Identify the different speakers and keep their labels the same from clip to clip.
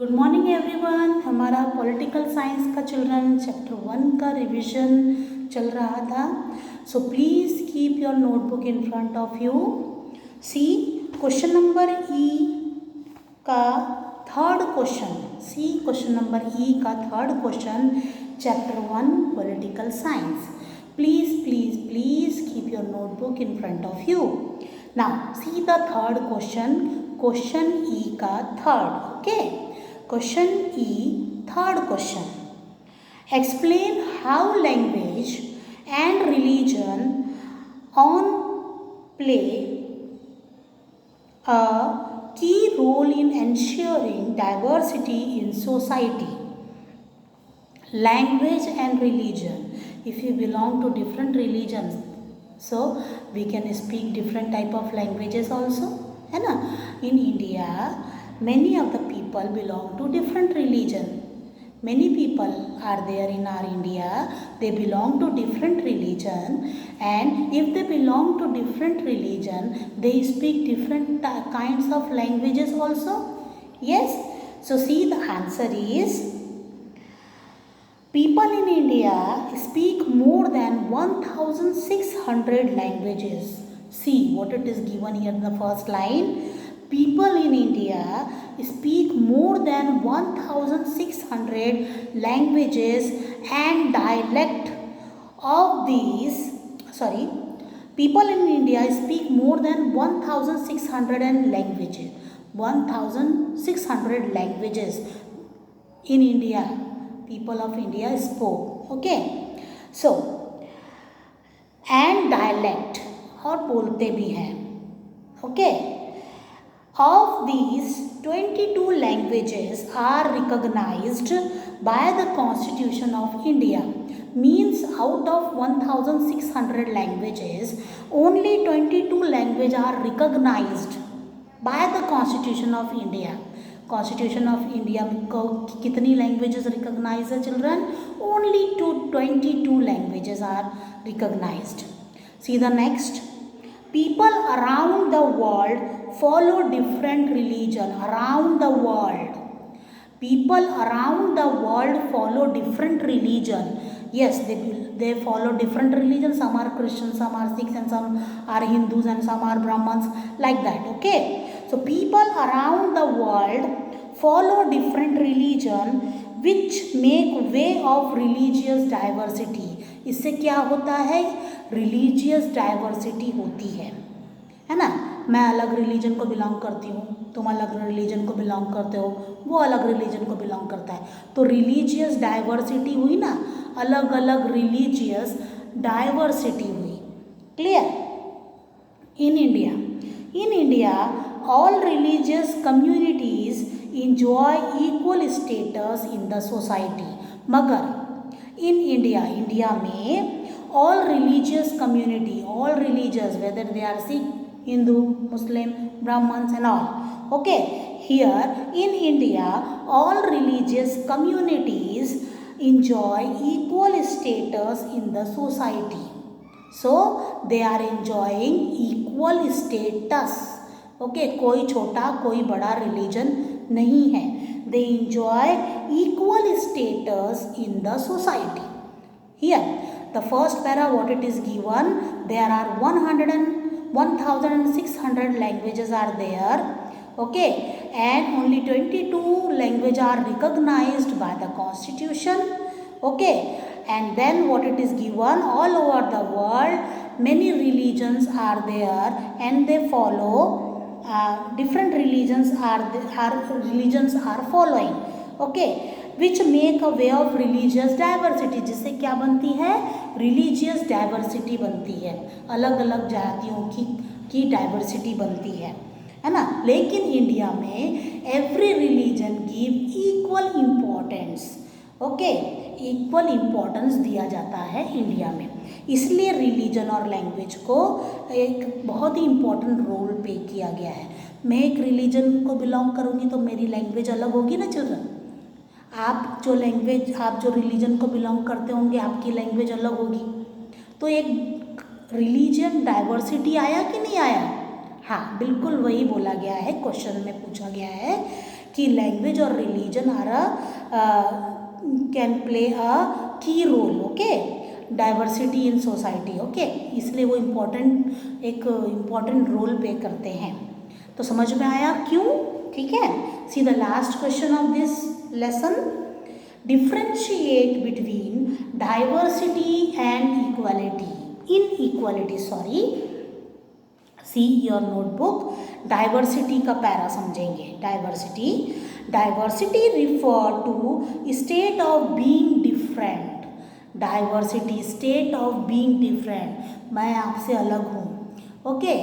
Speaker 1: Good morning everyone. हमारा political science का children chapter 1 का रिवीजन चल रहा था। So please keep your notebook in front of you. See question number E का third question, see question number E का third question chapter 1 political science. Please please please keep your notebook in front of you. Now see the third question, question E का third. Okay, question E, third question. Explain how language and religion on play a key role in ensuring diversity in society. Language and religion. If you belong to different religions, so we can speak different type of languages also, है ना? In India, many of the people belong to different religion. Many people are there in our India, they belong to different religion, and if they belong to different religion, they speak different kinds of languages also. Yes, so see, the answer is people in India speak more than 1600 languages. See what it is given here in the first line. People in India speak more than 1600 languages and dialect of these. Sorry, people in India speak more than 1600 languages. 1600 languages in India. People of India spoke. Okay, so and dialect और बोलते भी हैं. Okay. Of these, 22 languages are recognized by the Constitution of India. Means out of 1600 languages, only 22 languages are recognized by the Constitution of India. Constitution of India को कितनी languages recognized है children? Only 22 languages are recognized. See the next. People around the world follow different religion. Around the world, people around the world follow different religion. Yes, they follow different religion. Some are Christians, some are Sikhs, and some are Hindus, and some are Brahmins, like that. Okay, so people around the world follow different religion which make way of religious diversity. इससे क्या होता है? Religious diversity होती है ना? मैं अलग religion को बिलोंग करती हूँ, तुम अलग रिलीजन को बिलोंग करते हो, वो अलग रिलीजन को बिलोंग करता है, तो रिलीजियस डाइवर्सिटी हुई ना, अलग अलग रिलीजियस डाइवर्सिटी हुई. Clear? In India all religious communities enjoy equal status in the society. मगर इन इंडिया में all religious community, all religious, whether they are Sikh, Hindu, Muslim, Brahmins and all. Okay, here in India, all religious communities enjoy equal status in the society. So they are enjoying equal status. Okay, कोई छोटा कोई बड़ा religion नहीं है. They enjoy equal status in the society. Here the first para, what it is given, there are 1600 languages are there. Okay, and only 22 languages are recognized by the Constitution. Okay, and then what it is given, all over the world many religions are there and they follow different religions are following. Okay, which make a way of religious diversity. जिससे क्या बनती है? Religious diversity बनती है, अलग अलग जातियों की डाइवर्सिटी बनती है ना? लेकिन इंडिया में every religion give equal importance. Okay, equal importance दिया जाता है इंडिया में, इसलिए रिलीजन और लैंग्वेज को एक बहुत ही इम्पोर्टेंट रोल पे किया गया है. मैं एक रिलीजन को बिलोंग करूँगी तो मेरी लैंग्वेज अलग होगी ना चिल्ड्रन. आप जो रिलीजन को बिलोंग करते होंगे आपकी लैंग्वेज अलग होगी. तो एक रिलीजन डाइवर्सिटी आया कि नहीं आया? हाँ, बिल्कुल वही बोला गया है, क्वेश्चन में पूछा गया है कि लैंग्वेज और religion are can play a key role, okay, diversity in society, okay, इसलिए वो एक इम्पॉर्टेंट रोल प्ले करते हैं। तो समझ में आया क्यों? ठीक है। See the last question of this lesson, differentiate between diversity and equality, inequality, sorry, see your notebook, diversity का पैरा समझेंगे। Diversity refer to state of being different, diversity state of being different, मैं आपसे अलग हूँ, okay.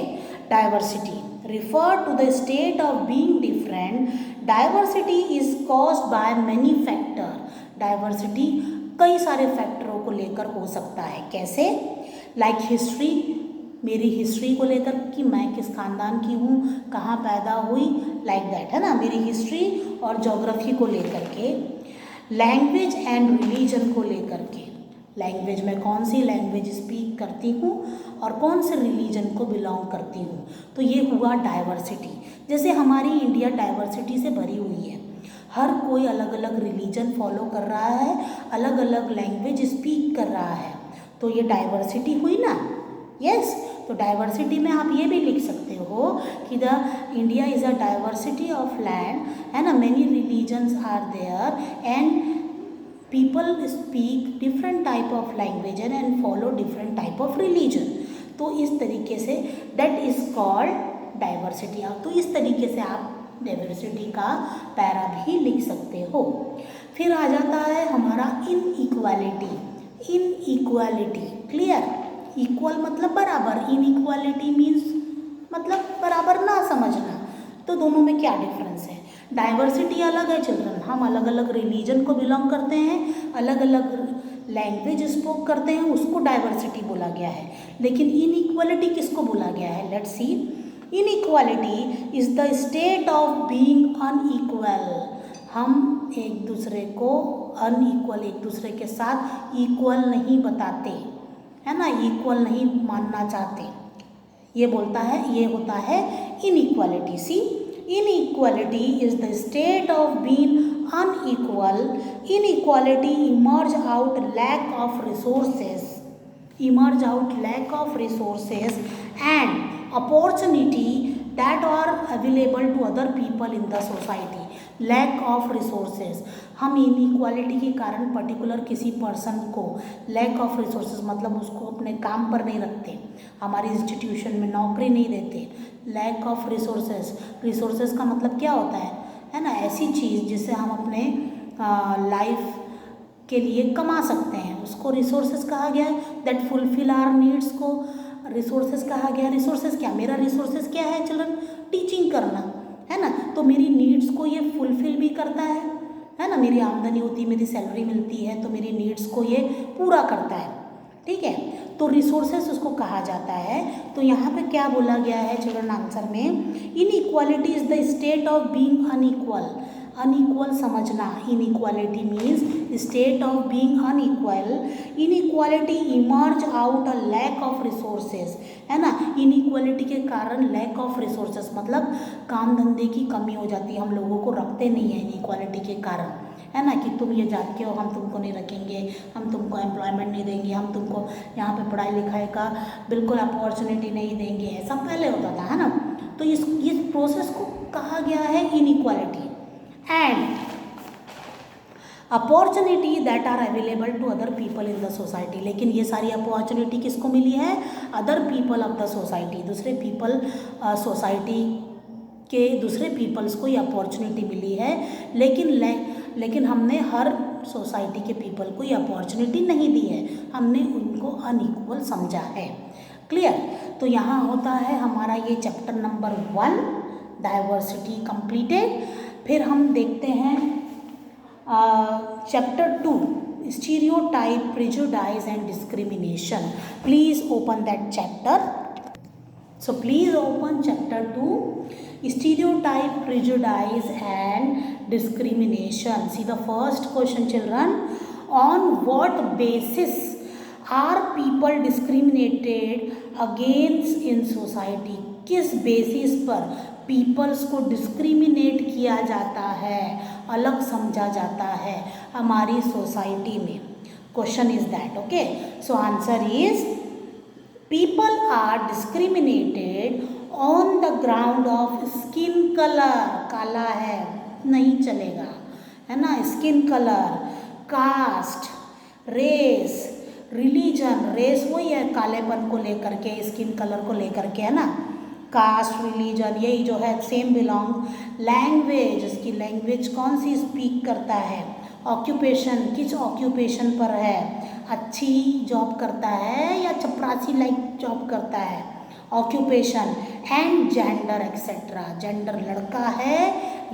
Speaker 1: Diversity refer to the state of being different, diversity is caused by many factor, diversity कई सारे फैक्टरों को लेकर हो सकता है। कैसे? लाइक हिस्ट्री, मेरी हिस्ट्री को लेकर कि मैं किस खानदान की हूँ, कहाँ पैदा हुई, लाइक दैट, है ना, मेरी हिस्ट्री और ज्योग्राफी को लेकर के। लैंग्वेज एंड रिलीजन को लेकर के, लैंग्वेज में कौन सी लैंग्वेज स्पीक करती हूँ और कौन से रिलीजन को बिलोंग करती हूँ, तो ये हुआ डाइवर्सिटी। जैसे हमारी इंडिया डाइवर्सिटी से भरी हुई है, हर कोई अलग अलग रिलीजन फॉलो कर रहा है, अलग अलग लैंग्वेज स्पीक कर रहा है, तो ये डाइवर्सिटी हुई ना। यस, तो डाइवर्सिटी में आप ये भी लिख सकते हो कि the India is a diversity of land, है ना, many religions are there and people speak different type of language and follow different type of religion, तो इस तरीके say that is called diversity. तो इस तरीके से आप डाइवर्सिटी का पैरा भी लिख सकते हो। फिर आ जाता है हमारा इनइक्वालिटी, इनइक्वालिटी, क्लियर, इक्वल मतलब बराबर, इनइक्वालिटी मीन्स मतलब बराबर ना समझना, तो दोनों में क्या डिफरेंस है? डाइवर्सिटी अलग है चिल्ड्रन, हम अलग अलग रिलीजन को बिलोंग करते हैं, अलग अलग लैंग्वेज स्पोक करते हैं, उसको डाइवर्सिटी बोला गया है। लेकिन इनइक्वालिटी किसको बोला गया है? Let's see, inequality is the state of being unequal, हम एक दूसरे को अनइक्वल, एक दूसरे के साथ इक्वल नहीं बताते, है ना, इक्वल नहीं मानना चाहते, ये बोलता है, ये होता है inequality. See, inequality is the state of being unequal, inequality emerge out lack of resources, and opportunity that are available to other people in the society, lack of resources, हम इनइक्वालिटी के कारण पर्टिकुलर किसी person को lack of resources मतलब उसको अपने काम पर नहीं रखते, हमारी इंस्टीट्यूशन में नौकरी नहीं देते, लैक ऑफ रिसोर्सेज का मतलब क्या होता है ना, ऐसी चीज़ जिससे हम अपने लाइफ के लिए कमा सकते हैं, उसको रिसोर्सेज कहा गया है, दैट फुलफिल आवर नीड्स को रिसोर्सेज कहा गया। रिसोर्सेज क्या, मेरा रिसोर्सेज क्या है चिल्ड्रन? टीचिंग करना, है ना, तो मेरी नीड्स को ये फुलफिल भी करता है ना, मेरी आमदनी होती है, मेरी सैलरी मिलती है, तो मेरी नीड्स को ये पूरा करता है, ठीक है, तो रिसोर्सेज उसको कहा जाता है। तो यहाँ पे क्या बोला गया है चिल्ड्रन आंसर में, inequality is the state of being unequal, unequal समझना, inequality means state of being unequal, inequality emerge out a lack of resources, है ना, इनइक्वालिटी के कारण लैक ऑफ रिसोर्सेज मतलब काम धंधे की कमी हो जाती है, हम लोगों को रखते नहीं है इनइक्वालिटी के कारण, है ना, कि तुम ये जात के हो, हम तुमको नहीं रखेंगे, हम तुमको एम्प्लॉयमेंट नहीं देंगे, हम तुमको यहाँ पे पढ़ाई लिखाई का बिल्कुल अपॉर्चुनिटी नहीं देंगे, ऐसा पहले होता था, है ना, तो इस प्रोसेस को कहा गया है inequality. And opportunity that are available to other people in the society, लेकिन ये सारी अपॉर्चुनिटी किसको मिली है? Other people of the society, दूसरे पीपल सोसाइटी के दूसरे पीपल्स को ये अपॉर्चुनिटी मिली है, लेकिन हमने हर सोसाइटी के पीपल को ये अपॉर्चुनिटी नहीं दी है, हमने उनको अनइक्वल समझा है, क्लियर। तो यहाँ होता है हमारा ये चैप्टर नंबर 1 डाइवर्सिटी कंप्लीटेड। फिर हम देखते हैं chapter 2 stereotype, prejudice and discrimination. Please open that chapter. So please open chapter 2 stereotype, prejudice and discrimination. See the first question children, on what basis are people discriminated against in society? किस basis पर peoples को discriminate किया जाता है, अलग समझा जाता है हमारी सोसाइटी में। Question is that, okay. So answer is people are discriminated on the ground of skin colour. काला है नहीं चलेगा, है ना, skin colour, caste, race, religion. Race वही है कालेपन को लेकर के, स्किन कलर को लेकर के, है ना। कास्ट, रिलीजन यही जो है सेम बिलोंग। लैंग्वेज, उसकी लैंग्वेज कौन सी स्पीक करता है। ऑक्यूपेशन, किस ऑक्यूपेशन पर है, अच्छी जॉब करता है या चपरासी लाइक जॉब करता है, occupation. And gender etcetera, gender लड़का है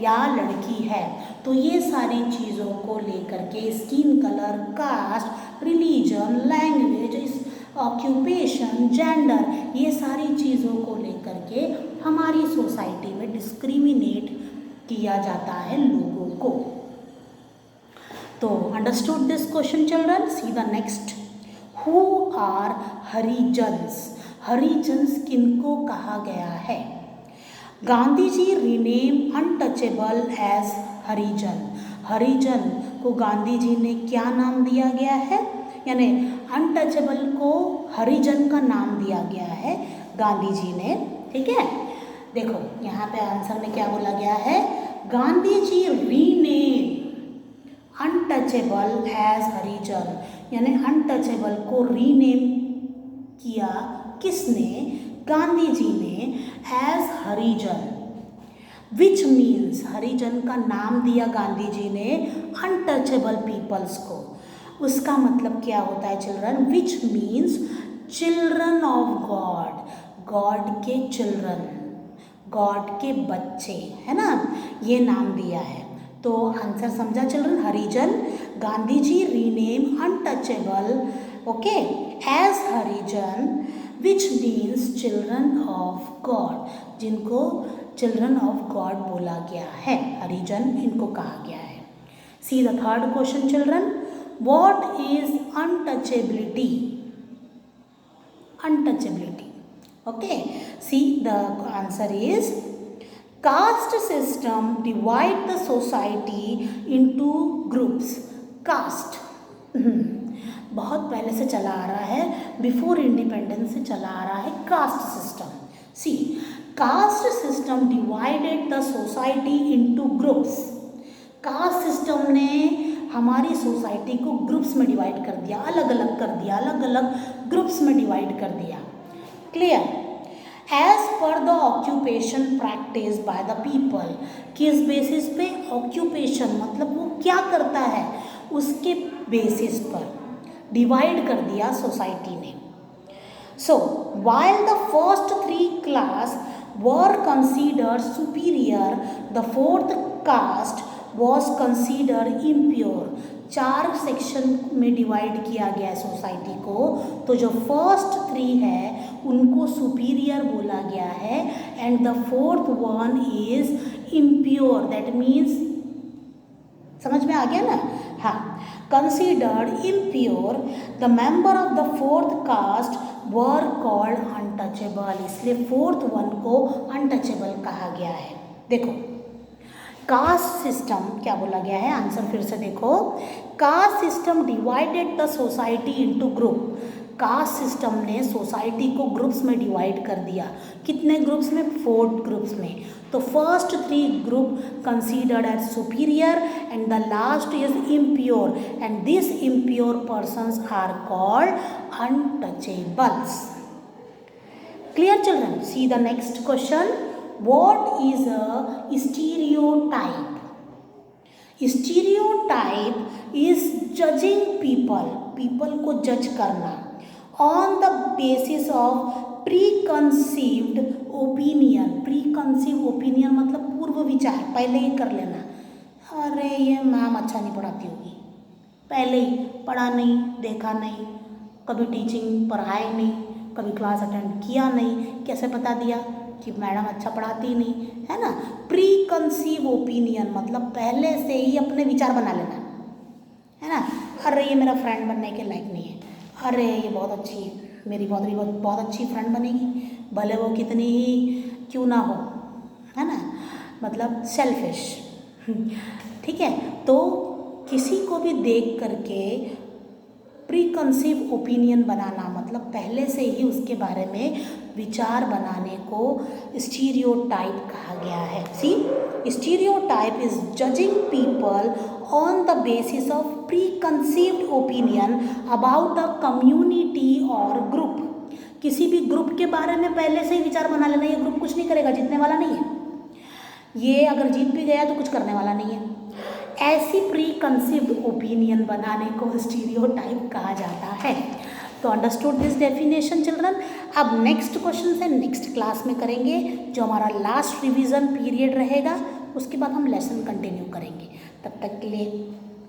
Speaker 1: या लड़की है। तो ये सारी चीज़ों को लेकर के skin colour, caste, religion, language, occupation, gender, ये सारी चीज़ों को लेकर के हमारी सोसाइटी में डिस्क्रिमिनेट किया जाता है लोगों को। तो understood this question children. See the next. Who are Harijans. Harijans किनको कहा गया है। Gandhi ji rename untouchable as Harijan. Harijan को गांधी जी ने क्या नाम दिया गया है, यानी अनटचेबल को हरिजन का नाम दिया गया है गांधी जी ने। ठीक है, देखो यहाँ पे आंसर में क्या बोला गया है, Gandhi ji rename untouchable as हरिजन, यानी अनटचेबल को रीनेम किया किसने, गांधी जी ने, एज हरिजन। विच मीन्स, हरिजन का नाम दिया गांधी जी ने अनटचेबल पीपल्स को। उसका मतलब क्या होता है children, which means children of God, God के चिल्ड्रन, गॉड के बच्चे, है ना, ये नाम दिया है। तो आंसर समझा children, Harijan. Gandhi ji rename untouchable, okay, as Harijan, which means children of God, जिनको चिल्ड्रन ऑफ गॉड बोला गया है, हरिजन इनको कहा गया है। See the third question children. What is untouchability? Untouchability. Okay. See, the answer is caste system divide the society into groups. Caste बहुत पहले से चला आ रहा है, बिफोर इंडिपेंडेंस से चला आ रहा है caste system. See, caste system divided the society into groups. Caste system ने हमारी सोसाइटी को ग्रुप्स में डिवाइड कर दिया, अलग अलग कर दिया, अलग अलग ग्रुप्स में डिवाइड कर दिया। Clear. As per the occupation practice by the people, किस बेसिस पे, ऑक्यूपेशन मतलब वो क्या करता है उसके बेसिस पर डिवाइड कर दिया सोसाइटी ने। So while the first 3 class were considered superior, the 4th caste was consider impure. 4 section में डिवाइड किया गया है सोसाइटी को, तो जो फर्स्ट 3 है उनको सुपीरियर बोला गया है, and the 4th one is impure, that means, समझ में आ गया ना, हाँ, considered impure. The member of the 4th caste were called untouchable, इसलिए 4th वन को अनटचेबल कहा गया है। देखो कास्ट सिस्टम क्या बोला गया है, आंसर फिर से देखो, caste system divided the society into group. Caste system ने सोसाइटी को ग्रुप्स में डिवाइड कर दिया, कितने ग्रुप्स में, 4 ग्रुप्स में। तो first 3 group considered as superior and the last is impure, and this impure persons are called untouchables. Clear children. See the next question. What is a stereotype? Stereotype is judging people, people को जज करना on the basis of preconceived opinion. preconceived opinion मतलब पूर्व विचार, पहले ही कर लेना, अरे ये मैम अच्छा नहीं पढ़ाती होगी, पहले ही पढ़ा नहीं, देखा नहीं, कभी टीचिंग पढ़ाए नहीं, कभी क्लास अटेंड किया नहीं, कैसे बता दिया कि मैडम अच्छा पढ़ाती नहीं, है ना। प्री कंसीव ओपिनियन मतलब पहले से ही अपने विचार बना लेना, है ना। अरे ये मेरा फ्रेंड बनने के लायक नहीं है, अरे ये बहुत अच्छी, मेरी बहुत अच्छी फ्रेंड बनेगी, भले वो कितनी ही क्यों ना हो, है ना, मतलब सेल्फिश। ठीक है, तो किसी को भी देख करके प्री कंसीव ओपिनियन बनाना, मतलब पहले से ही उसके बारे में विचार बनाने को स्टीरियोटाइप कहा गया है। See, stereotype is judging people on the basis of pre conceived opinion about a community और ग्रुप। किसी भी ग्रुप के बारे में पहले से ही विचार बना लेना, ये ग्रुप कुछ नहीं करेगा, जीतने वाला नहीं है, ये अगर जीत भी गया तो कुछ करने वाला नहीं है। ऐसी प्री कंसीव्ड ओपिनियन बनाने को स्टीरियोटाइप कहा जाता है। तो अंडरस्टूड दिस डेफिनेशन चिल्ड्रन। अब नेक्स्ट क्वेश्चन से नेक्स्ट क्लास में करेंगे, जो हमारा लास्ट रिवीजन पीरियड रहेगा, उसके बाद हम लेसन कंटिन्यू करेंगे। तब तक के लिए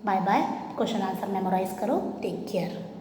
Speaker 1: bye bye. Question answer memorise करो। Take care.